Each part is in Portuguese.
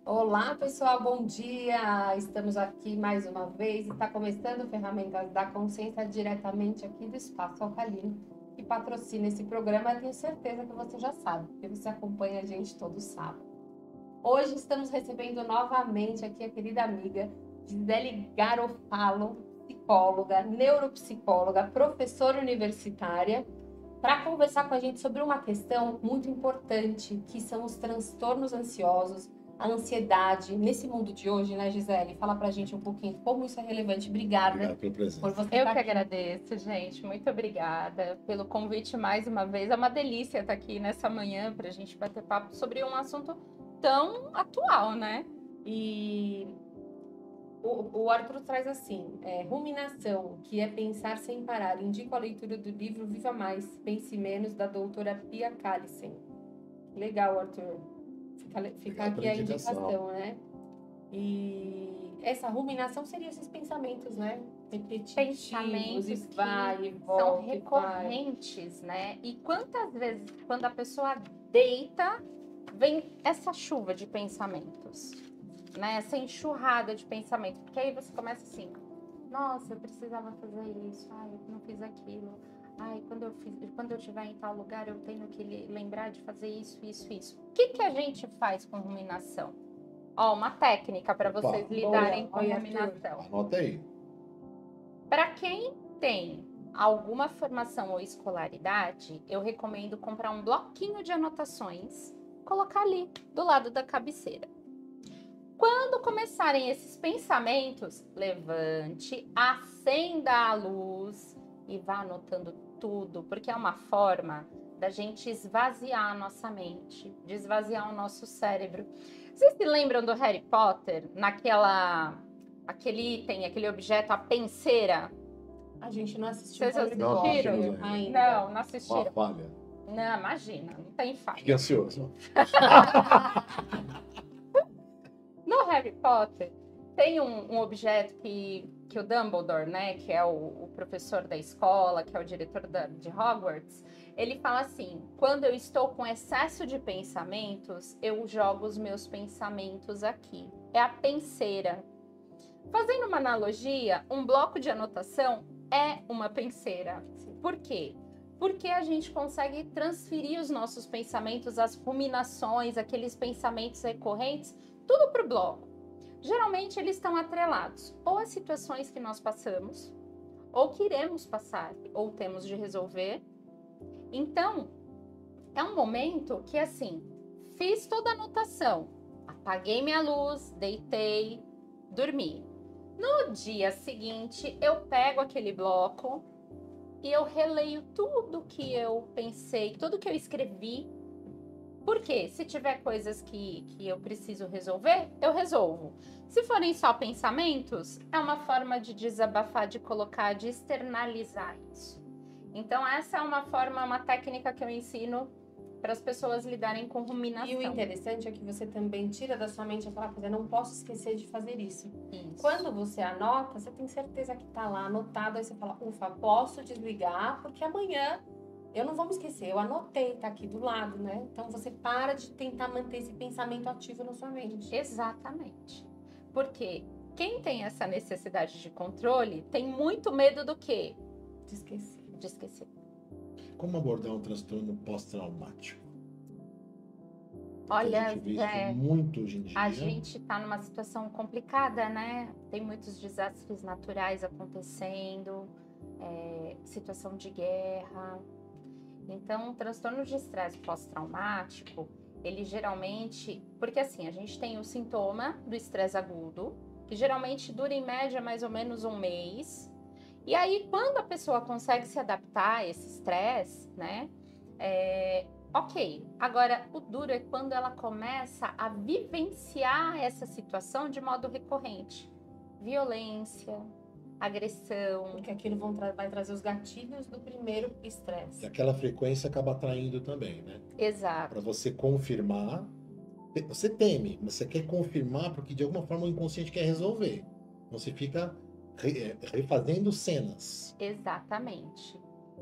Olá, pessoal, bom dia! Estamos aqui mais uma vez e está começando Ferramentas da Consciência diretamente aqui do Espaço Alcalino, que patrocina esse programa. Tenho certeza que você já sabe, porque você acompanha a gente todo sábado. Hoje estamos recebendo novamente aqui a querida amiga Gisele Garofalo, psicóloga, neuropsicóloga, professora universitária, para conversar com a gente sobre uma questão muito importante, que são os transtornos ansiosos, a ansiedade, nesse mundo de hoje, né, Gisele? Fala pra gente um pouquinho como isso é relevante. Obrigada Obrigado pela por presença. você Eu estar que aqui. agradeço, gente. Muito obrigada pelo convite mais uma vez. É uma delícia estar aqui nessa manhã para a gente bater papo sobre um assunto tão atual, né? E o Arthur traz assim, ruminação, que é pensar sem parar. Indico a leitura do livro Viva Mais, Pense Menos, da doutora Pia Callisen. Legal, Arthur. Fica Obrigado aqui pela a indicação. indicação, né? E essa ruminação seria esses pensamentos, né? Repetitivos, e Pensamentos vai, e que são volta, e vai. recorrentes, né? E quantas vezes, quando a pessoa deita, vem essa chuva de pensamentos, né? Essa enxurrada de pensamentos. Porque aí você começa assim: nossa, eu precisava fazer isso, ai, eu não fiz aquilo. Ai, quando eu estiver em tal lugar, eu tenho que lembrar de fazer isso, isso, isso. O que que a gente faz com ruminação? Ó, uma técnica para Opa, vocês lidarem com Oi, Arthur. ruminação. anota aí. Para quem tem alguma formação ou escolaridade, eu recomendo comprar um bloquinho de anotações, colocar ali do lado da cabeceira. Quando começarem esses pensamentos, levante, acenda a luz e vá anotando tudo, porque é uma forma da gente esvaziar a nossa mente, de esvaziar o nosso cérebro. Vocês se lembram do Harry Potter, aquele item, aquele objeto, a penseira? A gente não assistiu Vocês Harry Não Potter assistimos assistiram? ainda. ainda. Não, não Uma assistiram. falha. Não, imagina, não tem Fiquei falha. ansioso. No Harry Potter, tem um objeto que o Dumbledore, né, que é o professor da escola, que é o diretor de Hogwarts, ele fala assim: quando eu estou com excesso de pensamentos, eu jogo os meus pensamentos aqui. É a penseira. Fazendo uma analogia, um bloco de anotação é uma penseira. Por quê? Porque a gente consegue transferir os nossos pensamentos, as ruminações, aqueles pensamentos recorrentes, tudo para o bloco. Geralmente eles estão atrelados ou às situações que nós passamos, ou que iremos passar, ou temos de resolver. Então, é um momento que, assim, fiz toda a anotação, apaguei minha luz, deitei, dormi. No dia seguinte, eu pego aquele bloco e eu releio tudo que eu pensei, tudo que eu escrevi. Porque se tiver coisas que eu preciso resolver, eu resolvo. Se forem só pensamentos, é uma forma de desabafar, de colocar, de externalizar isso. Então, essa é uma forma, uma técnica que eu ensino para as pessoas lidarem com ruminação. E o interessante é que você também tira da sua mente aquela coisa, não posso esquecer de fazer isso. Isso. Quando você anota, você tem certeza que tá lá anotado, aí você fala, ufa, posso desligar, porque amanhã eu não vou me esquecer, eu anotei, tá aqui do lado, né? Então você para de tentar manter esse pensamento ativo na sua mente. Exatamente. Porque quem tem essa necessidade de controle tem muito medo do quê? De esquecer. De esquecer. Como abordar um transtorno pós-traumático? Porque Olha, a gente vê Zé, isso muito hoje em dia. a gente está numa situação complicada, né? Tem muitos desastres naturais acontecendo, situação de guerra. Então, o transtorno de estresse pós-traumático, ele geralmente... Porque assim, a gente tem o sintoma do estresse agudo, que geralmente dura em média mais ou menos um mês. E aí, quando a pessoa consegue se adaptar a esse estresse, né? Ok. Agora, o duro é quando ela começa a vivenciar essa situação de modo recorrente. Violência, agressão. Porque aquilo vai trazer os gatilhos do primeiro E estresse. aquela frequência acaba atraindo também, né? Exato. Para você confirmar. Você teme, mas você quer confirmar porque de alguma forma o inconsciente quer resolver. Então você fica refazendo cenas. Exatamente.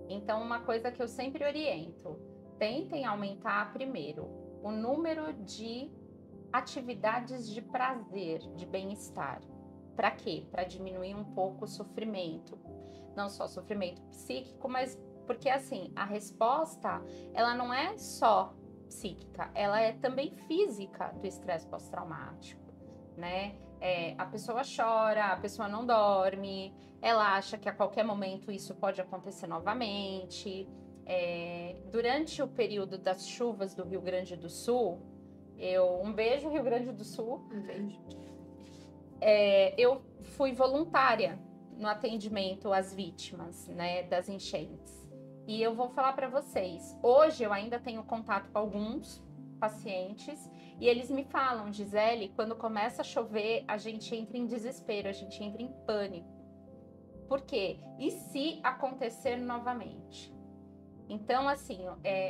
Então, uma coisa que eu sempre oriento: tentem aumentar primeiro o número de atividades de prazer, de bem-estar. Para quê? Para diminuir um pouco o sofrimento. Não só sofrimento psíquico, mas porque assim, a resposta, ela não é só psíquica, ela é também física do estresse pós-traumático, né? A pessoa chora, a pessoa não dorme, ela acha que a qualquer momento isso pode acontecer novamente. Durante o período das chuvas do Rio Grande do Sul, um beijo, Rio Grande do Sul. Um beijo. Eu fui voluntária no atendimento às vítimas, né, das enchentes. E eu vou falar para vocês, hoje eu ainda tenho contato com alguns pacientes e eles me falam, Gisele, quando começa a chover, a gente entra em desespero, a gente entra em pânico. Por quê? E se acontecer novamente? Então, assim,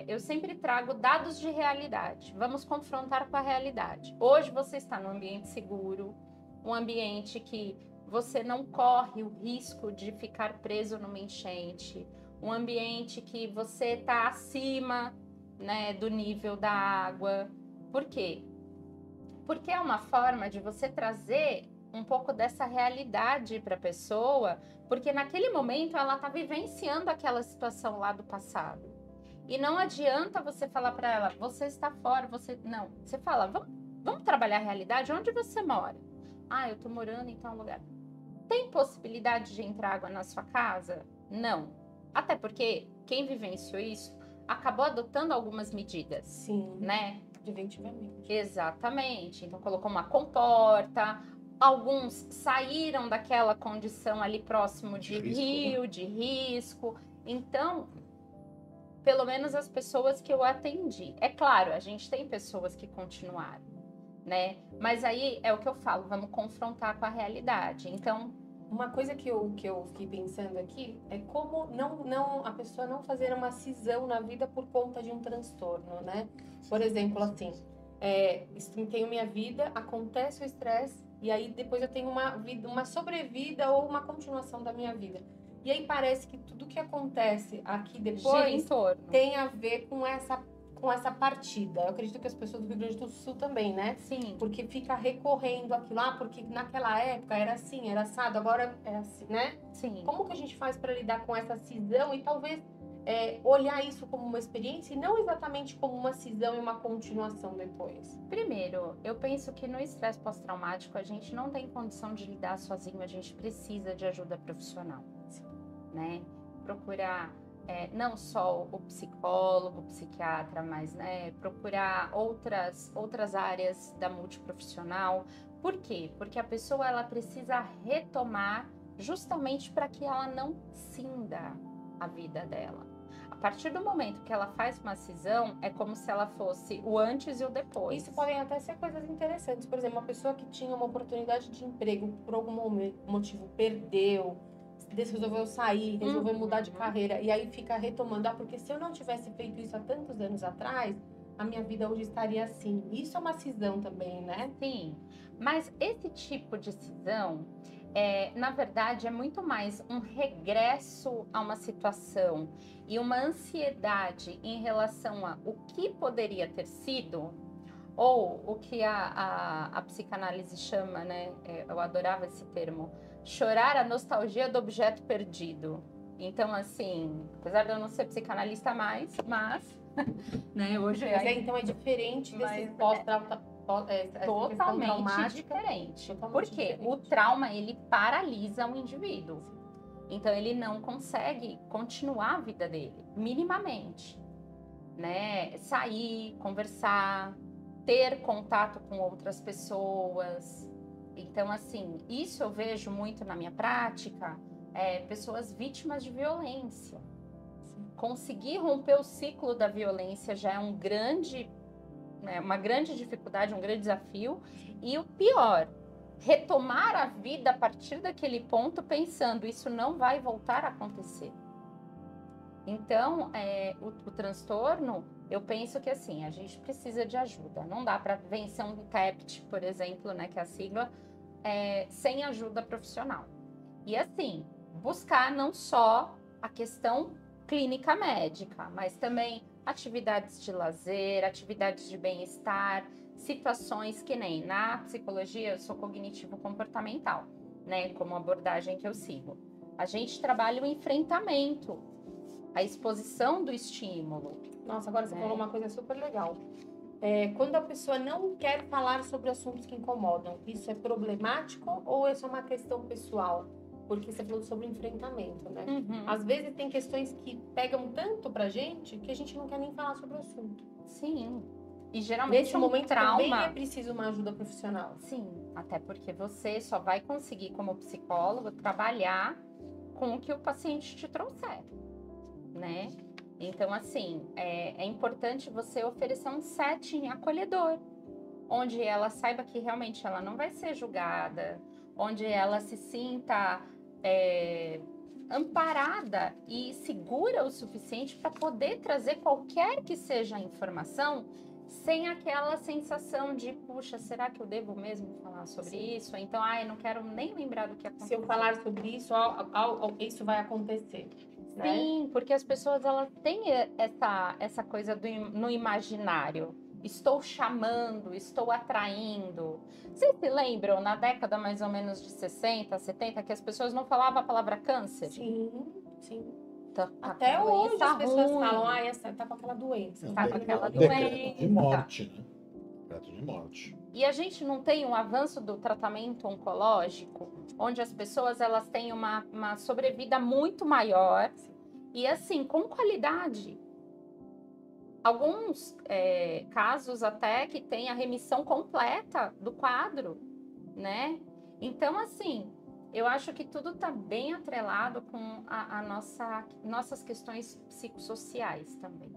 eu sempre trago dados de realidade. Vamos confrontar com a realidade. Hoje você está num ambiente seguro, um ambiente que você não corre o risco de ficar preso numa enchente, um ambiente que você está acima, né, do nível da água. Por quê? Porque é uma forma de você trazer um pouco dessa realidade para a pessoa, porque naquele momento ela está vivenciando aquela situação lá do passado. E não adianta você falar para ela, você está fora, não. Você fala, vamos trabalhar a realidade, onde você mora? Ah, eu estou morando em tal lugar. Tem possibilidade de entrar água na sua casa? Não. Até porque quem vivenciou isso acabou adotando algumas medidas. Sim. Né? Preventivamente. Exatamente. Então colocou uma comporta. Alguns saíram daquela condição ali próximo de rio, de risco. Então, pelo menos as pessoas que eu atendi. É claro, a gente tem pessoas que continuaram, né? Mas aí é o que eu falo, vamos confrontar com a realidade. Então, uma coisa que eu fiquei pensando aqui é como não a pessoa não fazer uma cisão na vida por conta de um transtorno, né? Por exemplo, assim, tenho minha vida, acontece o estresse e aí depois eu tenho uma sobrevida ou uma continuação da minha vida. E aí parece que tudo que acontece aqui depois tem a ver com essa partida. Eu acredito que as pessoas do Rio Grande do Sul também, né? Sim. Porque fica recorrendo aquilo lá, porque naquela época era assim, era assado, agora é assim, né? Sim. Como que a gente faz para lidar com essa cisão e talvez olhar isso como uma experiência e não exatamente como uma cisão e uma continuação depois? Primeiro, eu penso que no estresse pós-traumático a gente não tem condição de lidar sozinho, a gente precisa de ajuda profissional, né? Procurar não só o psicólogo, o psiquiatra, mas, né, procurar outras áreas da multiprofissional. Por quê? Porque a pessoa ela precisa retomar justamente para que ela não cinda a vida dela. A partir do momento que ela faz uma cisão, é como se ela fosse o antes e o depois. Isso podem até ser coisas interessantes. Por exemplo, uma pessoa que tinha uma oportunidade de emprego, por algum motivo perdeu, resolveu sair, resolveu mudar de carreira, e aí fica retomando, porque se eu não tivesse feito isso há tantos anos atrás, a minha vida hoje estaria assim. Isso é uma cisão também, né? Sim, mas esse tipo de cisão, na verdade, é muito mais um regresso a uma situação e uma ansiedade em relação a o que poderia ter sido, ou o que a psicanálise chama, né? Eu adorava esse termo, chorar a nostalgia do objeto perdido. Então, assim, apesar de eu não ser psicanalista mais, mas, né, hoje então é diferente desse totalmente diferente. Porque o trauma, ele paralisa o indivíduo. Então, ele não consegue continuar a vida dele, minimamente, né? Sair, conversar, ter contato com outras pessoas. Então, assim, isso eu vejo muito na minha prática, pessoas vítimas de violência. Conseguir romper o ciclo da violência já é uma grande dificuldade, um grande desafio. E o pior, retomar a vida a partir daquele ponto pensando, isso não vai voltar a acontecer. Então, o transtorno, eu penso que assim, a gente precisa de ajuda. Não dá para vencer um TEPT, por exemplo, né, que é a sigla, sem ajuda profissional. E assim, buscar não só a questão clínica médica, mas também atividades de lazer, atividades de bem-estar, situações que nem na psicologia, eu sou cognitivo-comportamental, né? Como abordagem que eu sigo. A gente trabalha o enfrentamento, a exposição do estímulo. Nossa, agora você falou uma coisa super legal. Quando a pessoa não quer falar sobre assuntos que incomodam, isso é problemático ou é só uma questão pessoal? Porque você falou sobre enfrentamento, né? Às vezes tem questões que pegam tanto pra gente que a gente não quer nem falar sobre o assunto. Sim. E geralmente nesse momento trauma, também é preciso uma ajuda profissional. Sim, até porque você só vai conseguir, como psicólogo, trabalhar com o que o paciente te trouxer, né? Então, assim, é importante você oferecer um setting acolhedor, onde ela saiba que realmente ela não vai ser julgada, onde ela se sinta amparada e segura o suficiente para poder trazer qualquer que seja a informação sem aquela sensação de, puxa, será que eu devo mesmo falar sobre isso? Então, eu não quero nem lembrar do que aconteceu. Se eu falar sobre isso, isso vai acontecer. Né? Sim, porque as pessoas elas têm essa coisa no imaginário. Estou chamando, estou atraindo. Vocês se lembram, na década mais ou menos de 60, 70, que as pessoas não falavam a palavra câncer? Sim, sim. Tá, até hoje as pessoas ruim. falam, essa tá com aquela doença. Tá com aquela doença. De morte, né? Decreto de morte. E a gente não tem um avanço do tratamento oncológico, onde as pessoas elas têm uma sobrevida muito maior e assim, com qualidade. Alguns casos até que tem a remissão completa do quadro, né? Então, assim, eu acho que tudo está bem atrelado com nossas questões psicossociais também.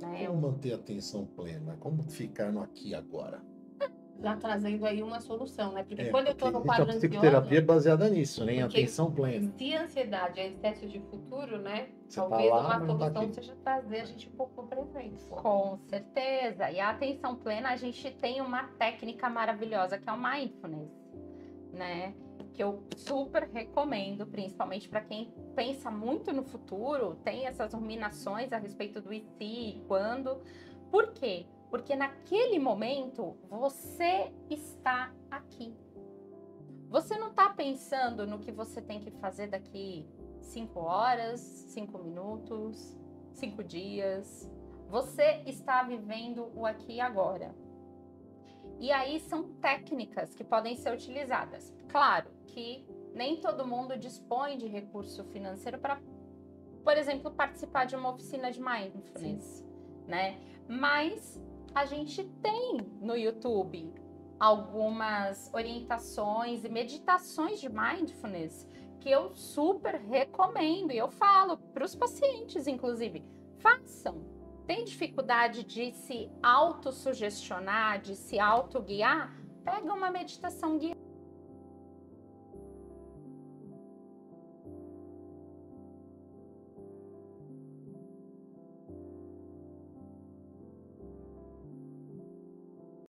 Né? Como manter a atenção plena? Como ficar no aqui e agora? Já trazendo aí uma solução, né? Porque quando eu estou no A quadro ansioso... psicoterapia é baseada nisso, né? Em atenção plena. Se a ansiedade é excesso de futuro, né? Você talvez tá lá, uma mas não tá solução aqui. seja trazer a gente um pouco para o presente. Com certeza. E a atenção plena, a gente tem uma técnica maravilhosa que é o mindfulness, né? Que eu super recomendo, principalmente para quem pensa muito no futuro, tem essas ruminações a respeito do e se, quando. Por quê? Porque naquele momento você está aqui. Você não está pensando no que você tem que fazer daqui 5 horas, 5 minutos, 5 dias. Você está vivendo o aqui e agora. E aí são técnicas que podem ser utilizadas. Claro que nem todo mundo dispõe de recurso financeiro para, por exemplo, participar de uma oficina de mindfulness, né? Mas a gente tem no YouTube algumas orientações e meditações de mindfulness que eu super recomendo. E eu falo para os pacientes, inclusive, façam. Tem dificuldade de se autossugestionar, de se autoguiar? Pega uma meditação guiada.